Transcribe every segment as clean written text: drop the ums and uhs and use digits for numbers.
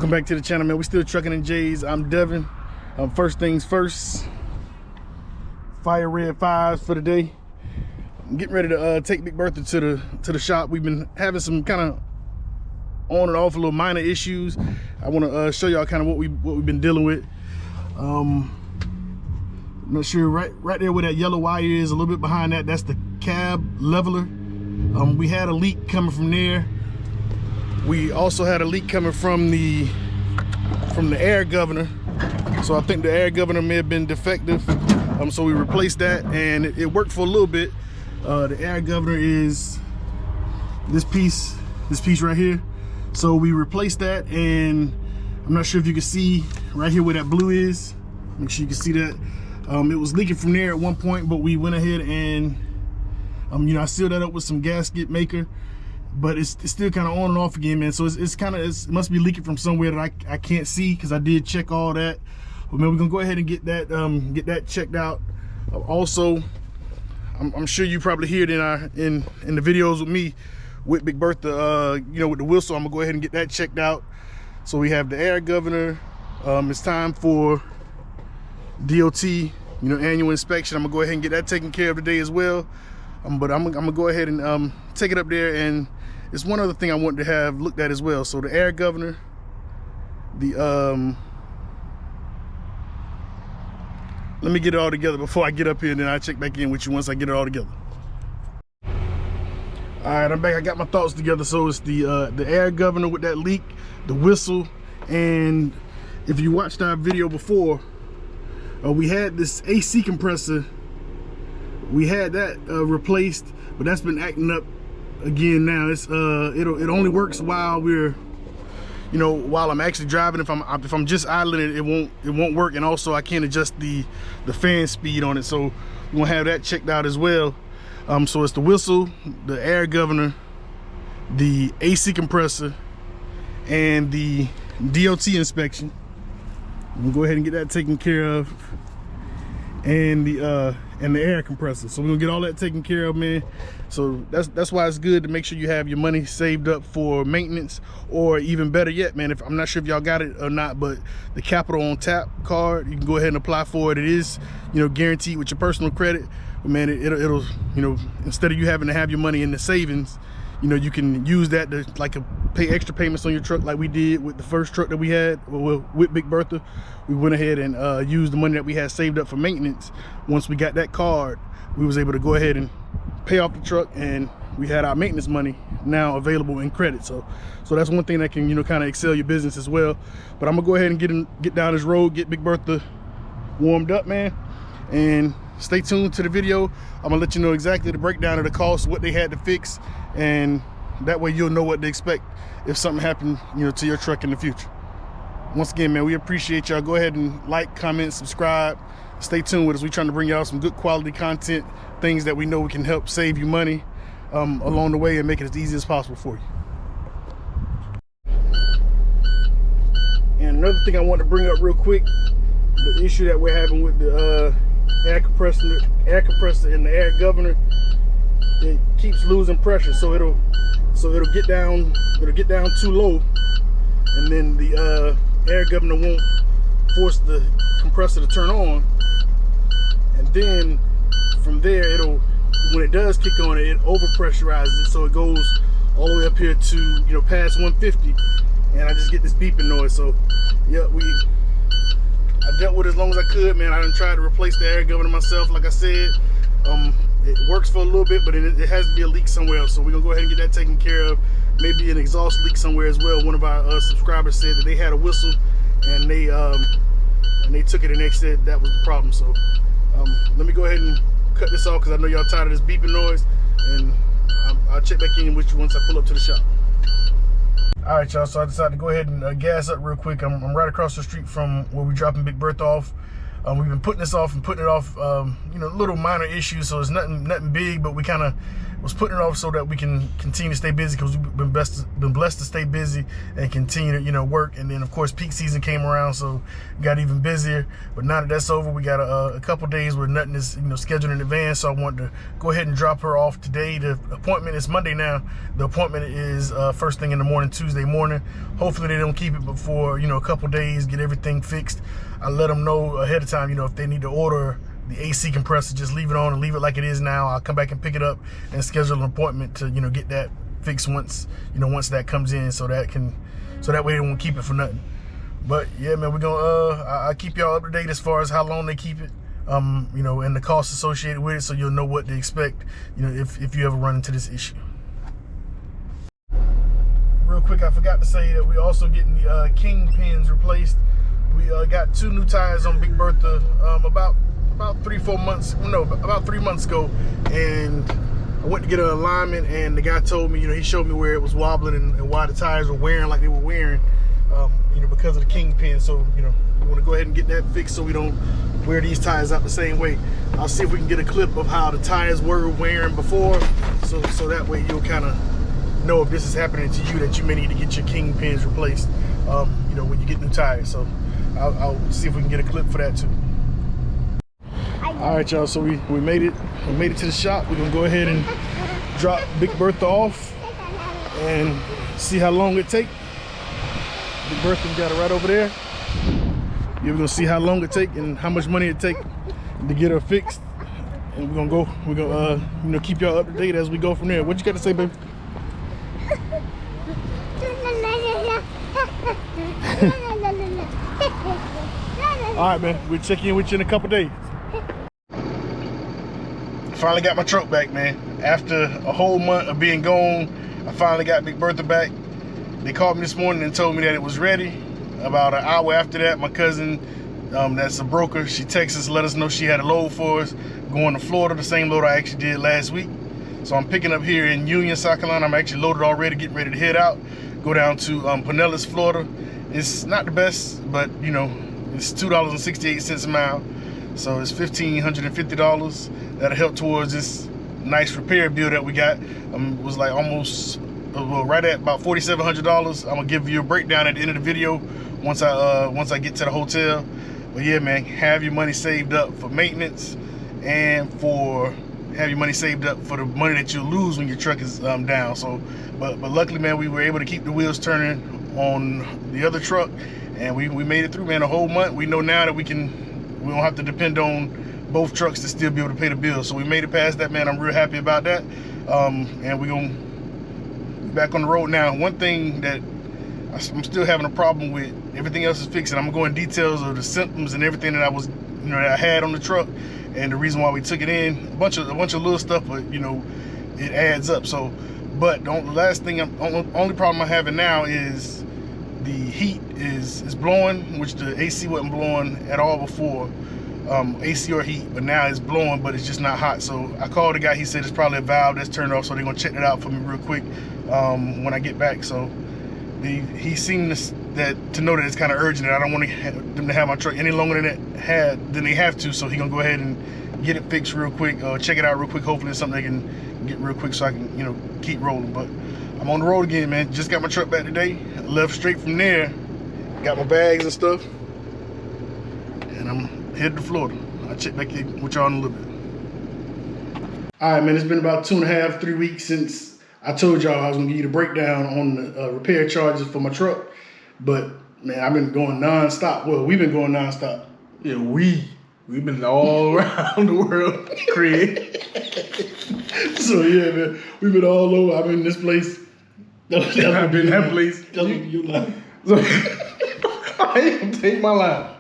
Welcome back to the channel, man. We still trucking in J's. I'm Devin. First things first, fire red 5s for the day. I'm getting ready to take Big Bertha to the shop. We've been having some kind of on and off little minor issues. I want to show y'all kind of what we've been dealing with. I'm not sure, right there where that yellow wire is, a little bit behind that, that's the cab leveler. We had a leak coming from there. We also had a leak coming from the air governor. So I think the air governor may have been defective. So we replaced that, and it worked for a little bit. The air governor is this piece right here. So we replaced that, and I'm not sure if you can see right here where that blue is. Make sure you can see that. It was leaking from there at one point, but we went ahead and I sealed that up with some gasket maker, but it's still kind of on and off again, man. So it must be leaking from somewhere that I can't see, because I did check all that. But man, we're gonna go ahead and get that checked out. Also, I'm sure you probably hear it in the videos with me with Big Bertha, with the whistle. I'm gonna go ahead and get that checked out. So we have the air governor. It's time for DOT, annual inspection. I'm gonna go ahead and get that taken care of today as well. But I'm gonna go ahead and take it up there, and it's one other thing I wanted to have looked at as well. So the air governor, let me get it all together before I get up here, and then I'll check back in with you once I get it all together. All right, I'm back. I got my thoughts together. So it's the air governor with that leak, the whistle, and if you watched our video before, we had this AC compressor. We had that replaced, but that's been acting up again now. It's it only works while we're while I'm actually driving. If I'm just idling it, it won't work. And also I can't adjust the fan speed on it, so we're gonna have that checked out as well. So it's the whistle, the air governor, the AC compressor, and the DOT inspection. I'm gonna go ahead and get that taken care of, and the air compressor. So we're gonna get all that taken care of, man. So that's why it's good to make sure you have your money saved up for maintenance, or even better yet, man, I'm not sure if y'all got it or not, but the Capital on Tap card, you can go ahead and apply for it. It is guaranteed with your personal credit, but man, it'll instead of you having to have your money in the savings, you can use that to pay extra payments on your truck, like we did with the first truck that we had with Big Bertha. We went ahead and used the money that we had saved up for maintenance. Once we got that card, we was able to go ahead and pay off the truck, and we had our maintenance money now available in credit. So that's one thing that can kind of excel your business as well. But I'm gonna go ahead and get down this road, get Big Bertha warmed up, man, and stay tuned to the video. I'm gonna let you know exactly the breakdown of the cost, what they had to fix, and that way you'll know what to expect if something happened to your truck in the future. Once again, man, we appreciate y'all. Go ahead and like, comment, subscribe. Stay tuned with us. We're trying to bring y'all some good quality content, things that we know we can help save you money along the way and make it as easy as possible for you. And another thing I want to bring up real quick, the issue that we're having with the air compressor and the air governor, it keeps losing pressure. So it'll get down too low, and then the air governor won't force the compressor to turn on, and then from there when it does kick on, it overpressurizes it, so it goes all the way up here to past 150, and I just get this beeping noise. So yeah, I dealt with it as long as I could, man. I done tried to replace the air governor myself, like I said. It works for a little bit, but it has to be a leak somewhere else. So we're gonna go ahead and get that taken care of. Maybe an exhaust leak somewhere as well. One of our subscribers said that they had a whistle, and they took it and they said that was the problem. So let me go ahead and cut this off, because I know y'all tired of this beeping noise, and I'll check back in with you once I pull up to the shop. All right, y'all, so I decided to go ahead and gas up real quick. I'm right across the street from where we're dropping Big Bertha off. We've been putting this off and putting it off, you know, little minor issues, so it's nothing big, but we kind of was putting it off so that we can continue to stay busy, because we've been blessed to stay busy and continue to, you know, work. And then of course peak season came around, so got even busier. But now that that's over, we got a couple days where nothing is, you know, scheduled in advance. So I wanted to go ahead and drop her off today. The appointment is Monday now. The appointment is first thing in the morning, Tuesday morning. Hopefully they don't keep it before, you know, a couple days, get everything fixed. I let them know ahead of time, you know, if they need to order the AC compressor, just leave it on and leave it like it is now. I'll come back and pick it up and schedule an appointment to, you know, get that fixed once, you know, once that comes in, so that way they won't keep it for nothing. But yeah, man, we're gonna I keep y'all up to date as far as how long they keep it, you know, and the costs associated with it, so you'll know what to expect, you know, if you ever run into this issue. Real quick, I forgot to say that we're also getting the kingpins replaced. We got 2 new tires on Big Bertha about 3 months ago, and I went to get an alignment, and the guy told me, you know, he showed me where it was wobbling and why the tires were wearing like they were wearing, you know, because of the kingpin. So, you know, we want to go ahead and get that fixed so we don't wear these tires out the same way. I'll see if we can get a clip of how the tires were wearing before, so that way you'll kind of know if this is happening to you, that you may need to get your kingpins replaced, you know, when you get new tires. So I'll see if we can get a clip for that too. All right, y'all, so we made it to the shop. We're gonna go ahead and drop Big Bertha off and see how long it take. Big Bertha, we got it right over there. Yeah, we're gonna see how long it take and how much money it take to get her fixed. And we're gonna you know, keep y'all up to date as we go from there. What you got to say, baby? All right, man, we'll check in with you in a couple days. Finally got my truck back, man. After a whole month of being gone, I finally got Big Bertha back. They called me this morning and told me that it was ready. About an hour after that, my cousin, that's a broker, she texted us, let us know she had a load for us going to Florida, the same load I actually did last week. So I'm picking up here in Union, South Carolina. I'm actually loaded already, getting ready to head out, go down to Pinellas, Florida. It's not the best, but you know, it's $2.68 a mile. So it's $1,550. That'll help towards this nice repair bill that we got. It was like almost, well, right at about $4,700. I'm gonna give you a breakdown at the end of the video once I get to the hotel. But yeah, man, have your money saved up for maintenance, and have your money saved up for the money that you'll lose when your truck is down. So, but luckily, man, we were able to keep the wheels turning on the other truck, and we made it through, man, a whole month. We know now that we don't have to depend on both trucks to still be able to pay the bill. So we made it past that, man. I'm real happy about that. And we're gonna be back on the road now. One thing that I'm still having a problem with, everything else is fixed, and I'm going to go in details of the symptoms and everything that that I had on the truck, and the reason why we took it in. A bunch of little stuff, but you know, it adds up. So, but the only problem I'm having now is the heat is blowing, which the AC wasn't blowing at all before, AC or heat, but now it's blowing, but it's just not hot. So I called the guy, he said it's probably a valve that's turned off, so they're gonna check that out for me real quick when I get back. So he seemed to know that it's kind of urgent, and I don't want them to have my truck any longer than they have to, so he gonna go ahead and get it fixed real quick, check it out real quick. Hopefully it's something they can get real quick so I can, you know, keep rolling. But I'm on the road again, man. Just got my truck back today, left straight from there, got my bags and stuff, and I'm headed to Florida. I'll check back in with y'all in a little bit. All right, man, it's been about 2.5, 3 weeks since I told y'all I was gonna give you the breakdown on the repair charges for my truck, but man, I've been going non-stop. Well, we've been going non-stop. Yeah, we've been all around the world, Craig. So yeah, man, we've been all over. I've been in this place. I've been in that place. That's what you like. So, I ain't gonna take my life.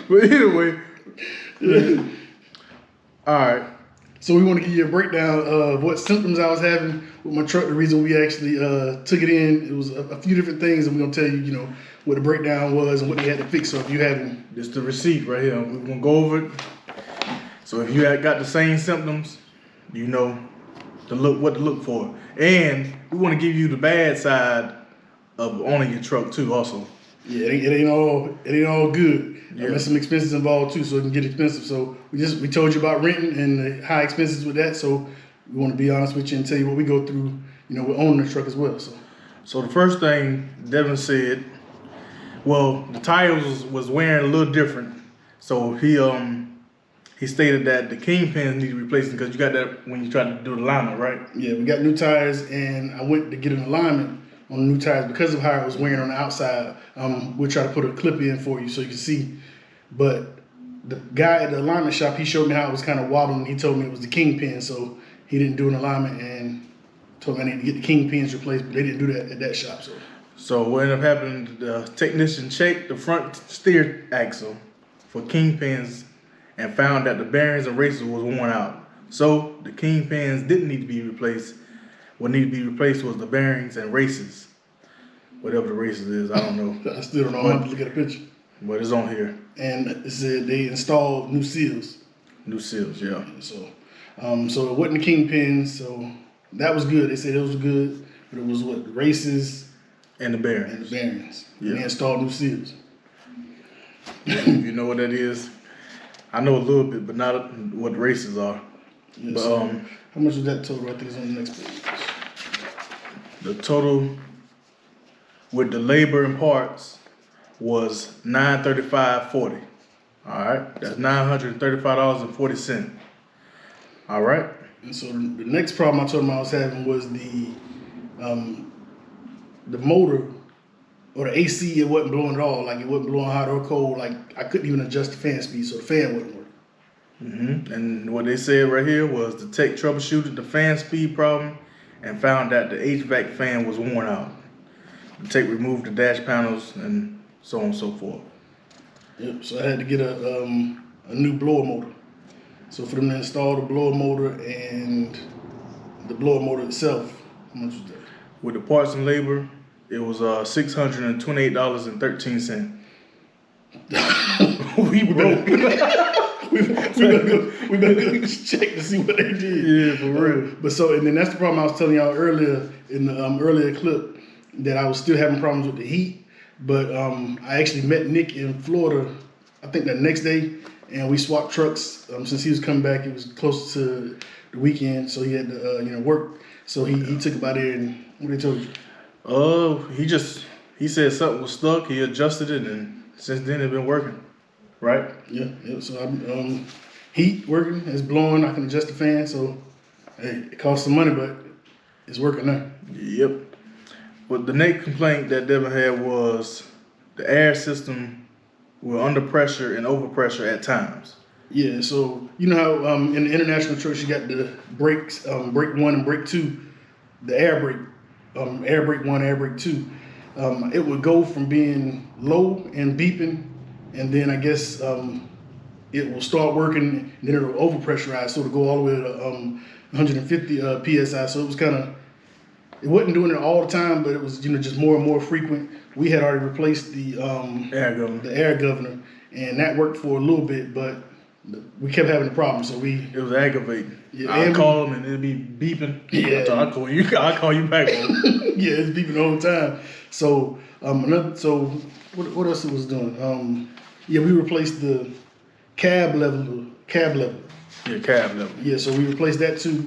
But anyway, yeah. All right. So we want to give you a breakdown of what symptoms I was having with my truck. The reason we actually took it in, it was a few different things, and we're gonna tell you, you know, what the breakdown was and what they had to fix. So if you haven't, this is the receipt right here. We're gonna go over it. So if you had got the same symptoms, you know what to look for. And we want to give you the bad side of owning your truck too, also. Yeah, it ain't all good. Yeah. There's some expenses involved too, so it can get expensive. So we told you about renting and the high expenses with that. So we want to be honest with you and tell you what we go through. With owning the truck as well. So the first thing Devin said, well, the tires was wearing a little different. So he stated that the kingpins need replacing because you got that when you try to do the alignment, right? Yeah, we got new tires, and I went to get an alignment on the new tires because of how it was wearing on the outside. We'll try to put a clip in for you so you can see. But the guy at the alignment shop, he showed me how it was kind of wobbling. He told me it was the kingpin, so he didn't do an alignment and told me I need to get the kingpins replaced, but they didn't do that at that shop. So what ended up happening, the technician checked the front steer axle for kingpins and found that the bearings and races was worn out. So the kingpins didn't need to be replaced. What needed to be replaced was the bearings and races. Whatever the races is, I don't know. I still don't know. I have to look at a picture. But it's on here. And it said they installed new seals. New seals, yeah. So it wasn't the kingpins, so that was good. They said it was good, but it was what, the races and the bearings. Yeah. They installed new seals. If you know what that is, I know a little bit, but not what the races are. Yeah, but so how much was that total? I think it's on the next page. The total with the labor and parts was $935.40. All right, that's $935.40. All right. And so the next problem I told him I was having was the motor or the AC. It wasn't blowing at all. Like it wasn't blowing hot or cold. Like I couldn't even adjust the fan speed, so the fan wouldn't work. Mm-hmm. And what they said right here was the tech troubleshooted the fan speed problem and found that the HVAC fan was worn out. The tech removed the dash panels and so on and so forth. Yep. So I had to get a new blower motor. So for them to install the blower motor and the blower motor itself, how much was that? With the parts and labor, it was $628.13. We broke. we better go check to see what they did. Yeah, for real. And then that's the problem I was telling y'all earlier in the earlier clip, that I was still having problems with the heat. But I actually met Nick in Florida, I think that next day, and we swapped trucks. Since he was coming back, it was close to the weekend, so he had to work. So he took about it, and what they told you? He said something was stuck. He adjusted it, and since then it's been working. Right? Yeah. So heat working, it's blowing. I can adjust the fan, so hey, it costs some money, but it's working now. Yep. But the next complaint that Devin had was the air system were under pressure and overpressure at times. Yeah, so you know how in the international trucks you got the brakes, brake 1 and brake 2, the air brake, air brake 1, air brake 2. It would go from being low and beeping, and then I guess it will start working, and then it'll overpressurize, so it'll go all the way to 150 psi. So it was it wasn't doing it all the time, but it was just more and more frequent. We had already replaced the air governor, and that worked for a little bit, but we kept having the problem. So it was aggravating. Yeah, I'd call them and it'd be beeping. Yeah, I'll call you back. Yeah, it's beeping the whole time. So what else it was doing? We replaced the cab level. Yeah, cab level. Yeah, so we replaced that too,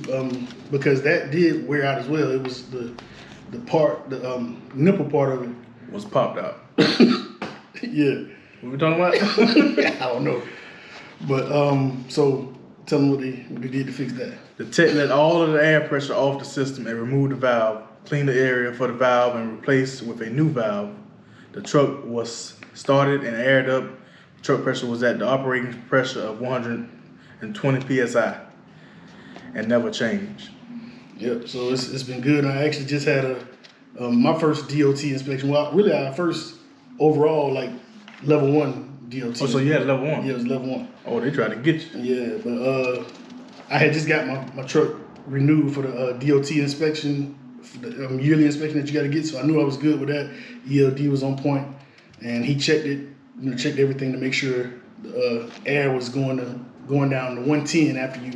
because that did wear out as well. It was the nipple part of it was popped out. Yeah. What we talking about? I don't know. But so tell them what they did to fix that. The tech let all of the air pressure off the system and removed the valve, cleaned the area for the valve, and replaced with a new valve. The truck was started and aired up. Truck pressure was at the operating pressure of 120 psi and never changed. Yep. So it's been good. I actually just had my first DOT inspection. Well, really our first overall level 1 DOT. Oh, so you had level 1? Yeah, it was level 1. Oh, they tried to get you. Yeah, but I had just got my truck renewed for the DOT inspection, for the yearly inspection that you got to get. So I knew I was good with that. ELD was on point, and he checked it, checked everything to make sure the air was going down to 110 after you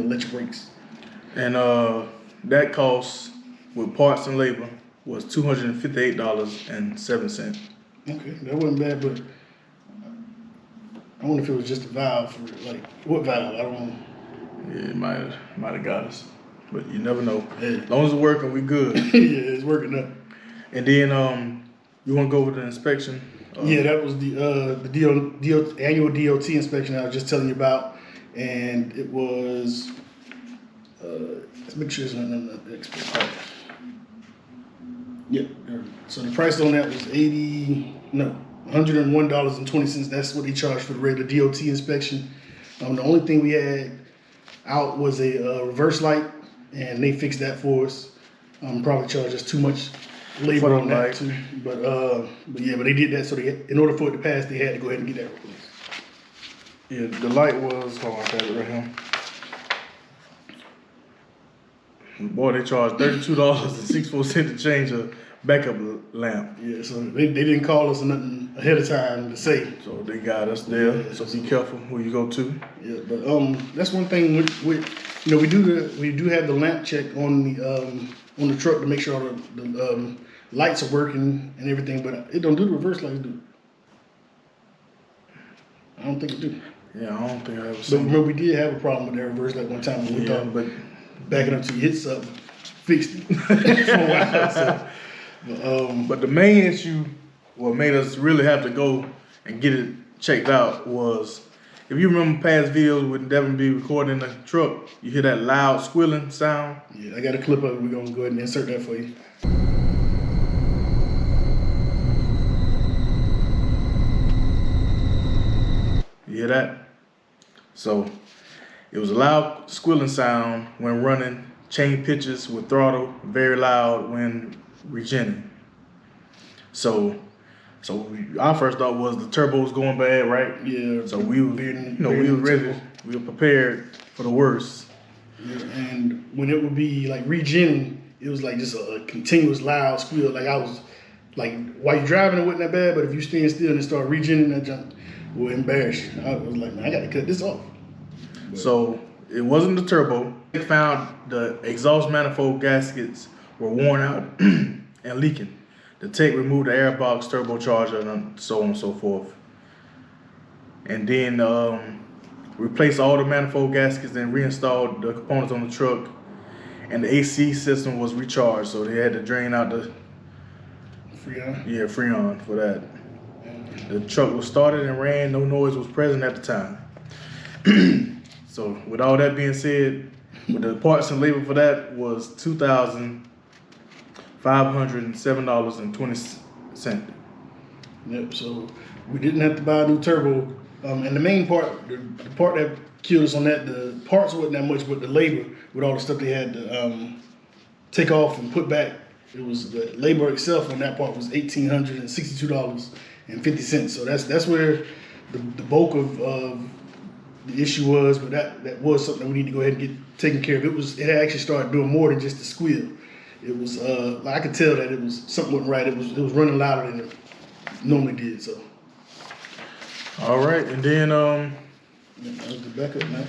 let your brakes. And that cost with parts and labor was $258.07. Okay, that wasn't bad, but I wonder if it was just a valve for like what valve? I don't know. Yeah, it might have got us, but you never know. Yeah. As long as it's working, we good. Yeah, it's working up. And then you want to go with the inspection? Yeah, that was the annual DOT inspection I was just telling you about, and it was. Let's make sure it's not the expert price. Yeah, so the price on that was $101.20. That's what they charged for the regular DOT inspection. The only thing we had out was a reverse light, and they fixed that for us. Probably charged us too much labor on that too. But they did that so in order for it to pass, they had to go ahead and get that replaced. Yeah, the light was, hold on, I got it right here. Boy, they charged $32.64 to change a backup lamp. Yeah, so they didn't call us nothing ahead of time to say. So they got us there. Yeah, so be careful who you go to. Yeah, but that's one thing with we do have the lamp check on the truck to make sure all the lights are working and everything, but it don't do the reverse lights, do it? I don't think it do. Yeah, I don't think I ever But seen. remember, we did have a problem with that reverse light one time when we thought backing up till you hit something, fixed it for a while. So, but the main issue, what made us really have to go and get it checked out was, if you remember past videos when Devin be recording in the truck, you hear that loud squealing sound. Yeah, I got a clip of it. We're gonna go ahead and insert that for you. You hear that? So it was a loud squealing sound when running chain pitches with throttle, very loud when regenerating. So our first thought was the turbo was going bad, right? Yeah. So we were ready. We were prepared for the worst. Yeah, and when it would be like regenning, it was like just a continuous loud squeal. Like I was like, while you're driving, it wasn't that bad, but if you stand still and start regenning, that junk will embarrass you. I was like, man, I got to cut this off. But so it wasn't the turbo. They found the exhaust manifold gaskets were worn out and leaking. The tech removed the airbox turbocharger and so on and so forth. And then replaced all the manifold gaskets and reinstalled the components on the truck. And the AC system was recharged, so they had to drain out the Freon? Yeah, Freon for that. The truck was started and ran, no noise was present at the time. So with all that being said, with the parts and labor for that was $2,507.20. Yep, so we didn't have to buy a new turbo. And the main part, the part that killed us on that, the parts wasn't that much, but the labor with all the stuff they had to take off and put back, it was the labor itself on that part was $1,862.50. So that's where the bulk of the issue was, but that was something that we need to go ahead and get taken care of. It actually started doing more than just the squeal. It was like I could tell that it was something wasn't right. It was running louder than it normally did. So. All right, and then that was the backup, man.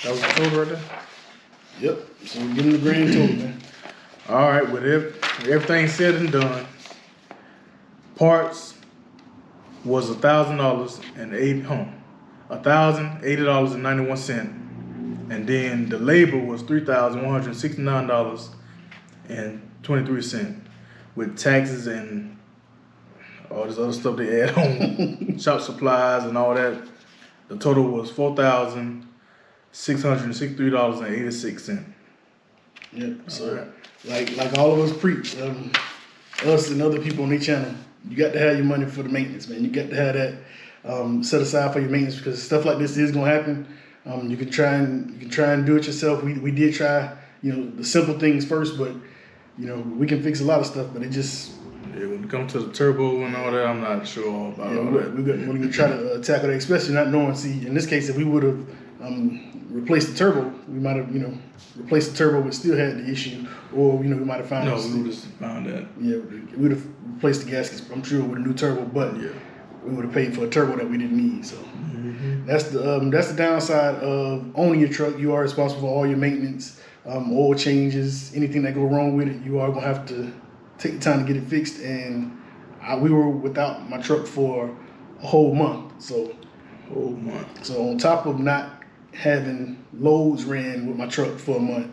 That was the total right there. Yep. So we're getting the grand total, man. All right, with everything said and done, parts was $1,080.91, and then the labor was $3,169.23, with taxes and all this other stuff they add on, shop supplies and all that. The total was $4,663.86. Yep. So like all of us preach, us and other people on their channel, you got to have your money for the maintenance, man. You got to have that set aside for your maintenance, because stuff like this is gonna happen. You can try and do it yourself. We did try, the simple things first, but we can fix a lot of stuff, but it just. Yeah, when it comes to the turbo and all that, I'm not sure about all that. We're going to try to tackle that, especially not knowing. See, in this case, if we would have replaced the turbo, we might have, replaced the turbo but still had the issue, or we might have found. No, we would have found that. Yeah, we would have replaced the gaskets, I'm sure, with a new turbo, but we would have paid for a turbo that we didn't need. So that's the downside of owning your truck. You are responsible for all your maintenance, oil changes, anything that go wrong with it. You are gonna have to take the time to get it fixed, and we were without my truck for a whole month. So on top of not having loads ran with my truck for a month,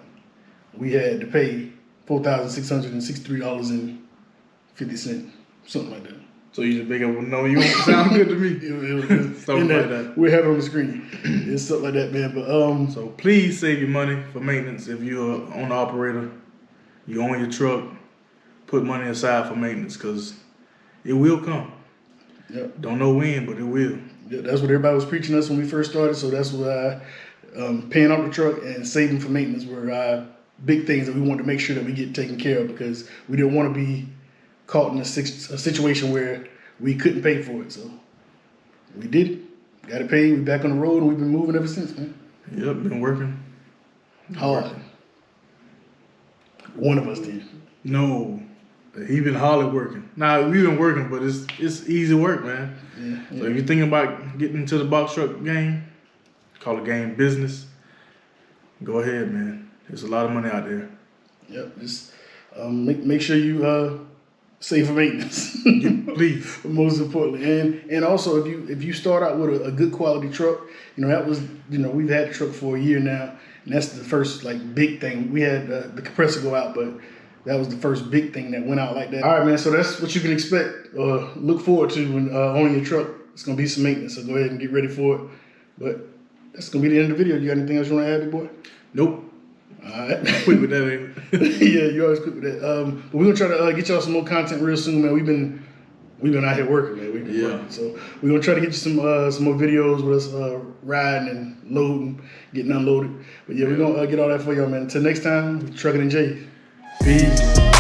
we had to pay $4,663.50, something like that. So you just make up a number. You don't sound good to me. It was Something like that. We'll have it on the screen. It's something like that, man. But so please save your money for maintenance. If you're an owner operator, you own your truck, put money aside for maintenance because it will come. Yep. Don't know when, but it will. Yeah, that's what everybody was preaching us when we first started. So that's why paying off the truck and saving for maintenance were big things that we wanted to make sure that we get taken care of, because we didn't want to be caught in a situation where we couldn't pay for it. So we did it. Got it paid. We're back on the road, and we've been moving ever since, man. Yep, been working. Hard. One of us did. No, he been hardly working. Nah, we've been working, but it's easy work, man. Yeah. So if you're thinking about getting into the box truck game, call the game business, go ahead, man. There's a lot of money out there. Yep. Just make sure you save for maintenance. Please. Most importantly, and also if you start out with a good quality truck, that was we've had the truck for a year now, and that's the first big thing. We had the compressor go out, but that was the first big thing that went out like that. All right, man. So that's what you can expect. Look forward to when owning your truck. It's gonna be some maintenance, so go ahead and get ready for it. But that's gonna be the end of the video. You got anything else you want to add, boy? Nope. All right. Quick with that, ain't it? Yeah, you always quick with that. But we're gonna try to get y'all some more content real soon, man. We've been out here working, man. We've been working. So we're gonna try to get you some more videos with us riding and loading, getting unloaded. But yeah, we're gonna get all that for y'all, man. Until next time, trucking and Jay. Peace.